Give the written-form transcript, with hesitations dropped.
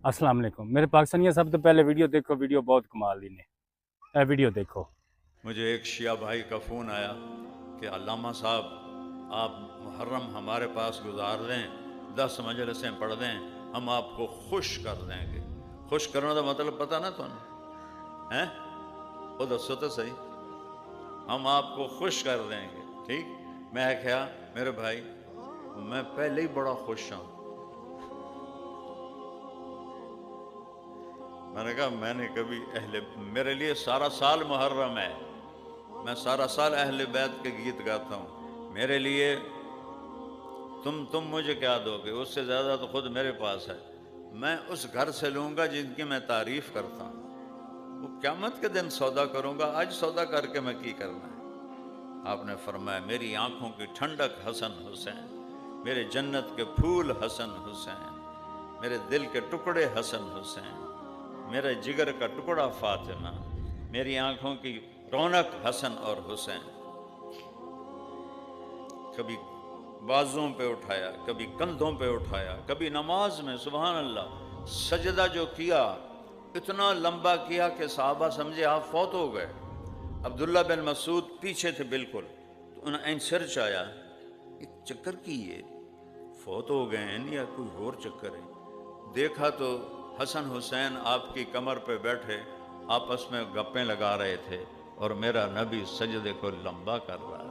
अस्सलाम वालेकुम। मेरे पाकिस्तानियों, सब तो पहले वीडियो देखो, वीडियो बहुत कमाल दी ने। वीडियो देखो। मुझे एक शिया भाई का फ़ोन आया कि अल्लामा साहब आप मुहर्रम हमारे पास गुजार दें, 10 मजलिसें पढ़ दें, हम आपको खुश कर देंगे। खुश करने का मतलब पता ना तुहानू हैं? वो दसो तो सही। हम आपको खुश कर देंगे, ठीक। मैं क्या मेरे भाई, मैं पहले ही बड़ा खुश हूँ। मैंने कहा मैंने कभी मेरे लिए सारा साल मुहर्रम है, मैं सारा साल अहले बैत के गीत गाता हूँ। मेरे लिए तुम मुझे क्या दोगे, उससे ज़्यादा तो खुद मेरे पास है। मैं उस घर से लूँगा जिनकी मैं तारीफ़ करता हूँ। वो क़यामत के दिन सौदा करूँगा, आज सौदा करके मैं की करना है। आपने फरमाया मेरी आँखों की ठंडक हसन हुसैन, मेरे जन्नत के फूल हसन हुसैन, मेरे दिल के टुकड़े हसन हुसैन, मेरे जिगर का टुकड़ा फातिमा, मेरी आँखों की रौनक हसन और हुसैन। कभी बाजुओं पे उठाया, कभी कंधों पे उठाया, कभी नमाज में सुबहान अल्लाह सजदा जो किया इतना लंबा किया कि साहबा समझे आप फौत हो गए। अब्दुल्ला बिन मसूद पीछे थे बिल्कुल, तो उन्हें सिर चाया, एक चक्कर की ये फौत हो गए हैं या कोई और चक्कर है। देखा तो हसन हुसैन आपकी कमर पे बैठे आपस में गप्पें लगा रहे थे और मेरा नबी सजदे को लंबा कर रहा है।